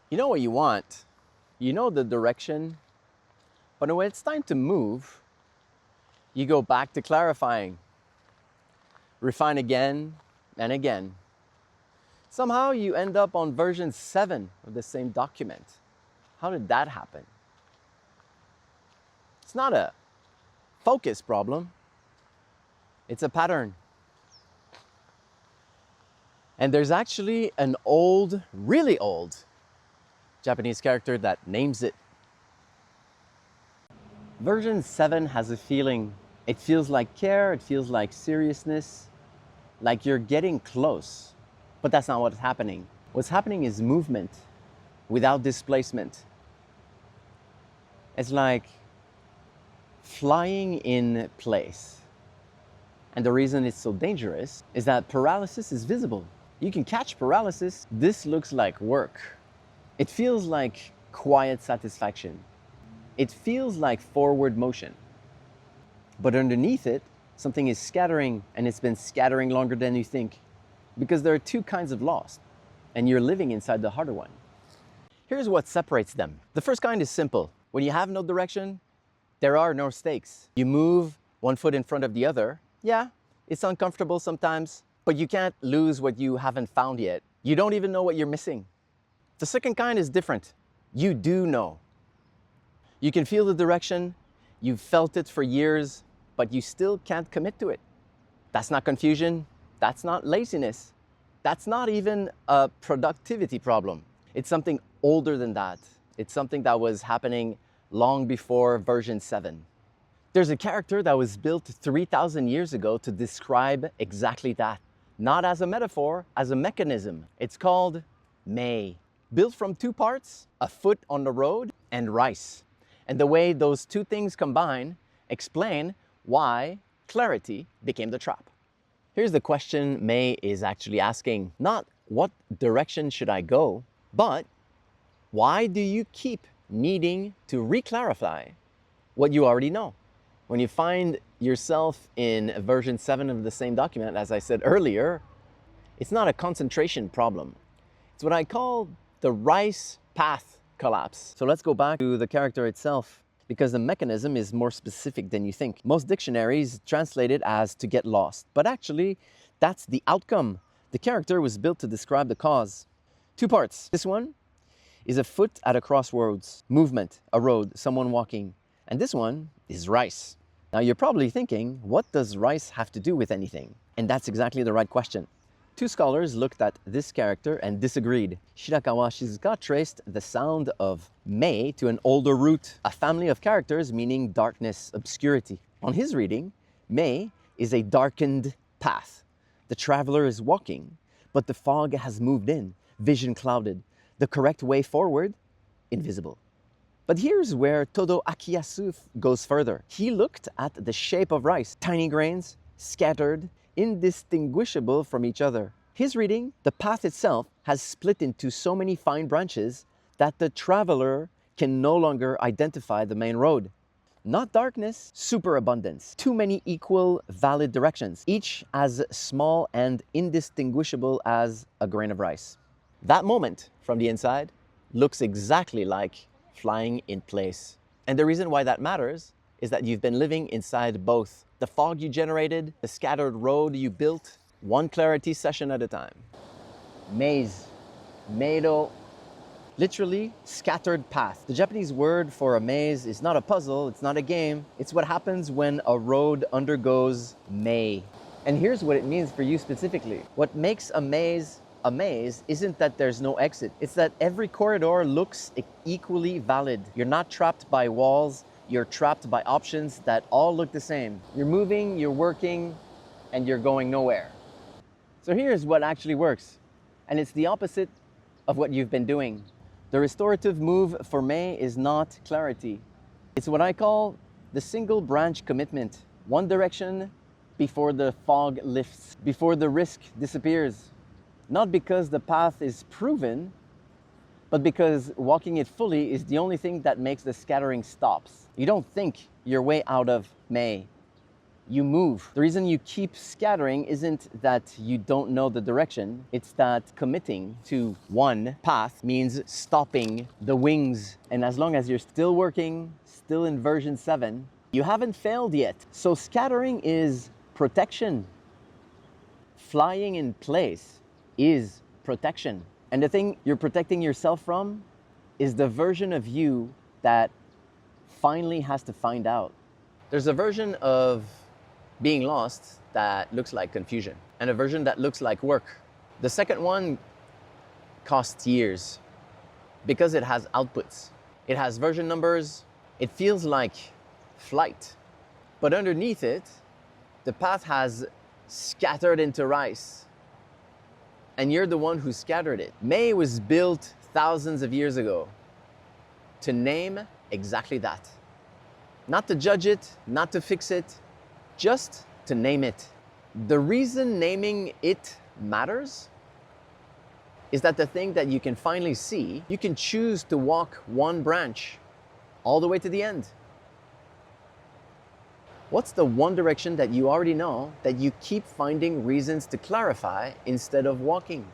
You know what you want, you know the direction, but when it's time to move, you go back to clarifying, refine again and again. Somehow you end up on version 7 of the same document. How did that happen? It's not a focus problem, it's a pattern. And there's actually an old, really old Japanese character that names it. Version 7 has a feeling. It feels like care, it feels like seriousness, like you're getting close. But that's not what's happening. What's happening is movement without displacement. It's like flying in place. And the reason it's so dangerous is that paralysis is visible. You can catch paralysis. This looks like work. It feels like quiet satisfaction. It feels like forward motion. But underneath it, something is scattering, and it's been scattering longer than you think. Because there are two kinds of loss, and you're living inside the harder one. Here's what separates them. The first kind is simple. When you have no direction, there are no stakes. You move one foot in front of the other. Yeah, it's uncomfortable sometimes, but you can't lose what you haven't found yet. You don't even know what you're missing. The second kind is different. You do know. You can feel the direction, you've felt it for years, but you still can't commit to it. That's not confusion, that's not laziness, that's not even a productivity problem. It's something older than that. It's something that was happening long before version 7. There's a character that was built 3,000 years ago to describe exactly that. Not as a metaphor, as a mechanism. It's called May. Built from two parts, a foot on the road and rice. And the way those two things combine explain why clarity became the trap. Here's the question May is actually asking. Not what direction should I go, but why do you keep needing to re-clarify what you already know? When you find yourself in version 7 of the same document, as I said earlier, it's not a concentration problem. It's what I call the rice path collapse. So let's go back to the character itself, because the mechanism is more specific than you think. Most dictionaries translate it as to get lost, but actually that's the outcome. The character was built to describe the cause. Two parts. This one is a foot at a crossroads, movement, a road, someone walking. And this one is rice. Now you're probably thinking, what does rice have to do with anything? And that's exactly the right question. Two scholars looked at this character and disagreed. Shirakawa Shizuka traced the sound of May to an older root, a family of characters meaning darkness, obscurity. On his reading, May is a darkened path. The traveler is walking, but the fog has moved in, vision clouded. The correct way forward, invisible. But here's where Todo Akiyasu goes further. He looked at the shape of rice, tiny grains, scattered, indistinguishable from each other. His reading, the path itself has split into so many fine branches that the traveler can no longer identify the main road. Not darkness, superabundance. Too many equal, valid directions, each as small and indistinguishable as a grain of rice. That moment from the inside looks exactly like flying in place. And the reason why that matters is that you've been living inside both. The fog you generated, the scattered road you built, one clarity session at a time. Maze, meido, literally scattered path. The Japanese word for a maze is not a puzzle, it's not a game. It's what happens when a road undergoes mei. And here's what it means for you specifically. What makes a maze isn't that there's no exit. It's that every corridor looks equally valid. You're not trapped by walls, you're trapped by options that all look the same. You're moving, you're working, and you're going nowhere. So here's what actually works. And it's the opposite of what you've been doing. The restorative move for May is not clarity. It's what I call the single branch commitment. One direction before the fog lifts, before the risk disappears. Not because the path is proven, but because walking it fully is the only thing that makes the scattering stops. You don't think your way out of May. you move. The reason you keep scattering isn't that you don't know the direction, it's that committing to one path means stopping the wings. And as long as you're still working, still in version 7, you haven't failed yet. So scattering is protection. Flying in place is protection. And the thing you're protecting yourself from is the version of you that finally has to find out. There's a version of being lost that looks like confusion, and a version that looks like work. The second one costs years because it has outputs. It has version numbers. It feels like flight. But underneath it, the path has scattered into rice. And you're the one who scattered it. May was built thousands of years ago to name exactly that. Not to judge it, not to fix it, just to name it. The reason naming it matters is that the thing that you can finally see, you can choose to walk one branch all the way to the end. What's the one direction that you already know that you keep finding reasons to clarify instead of walking?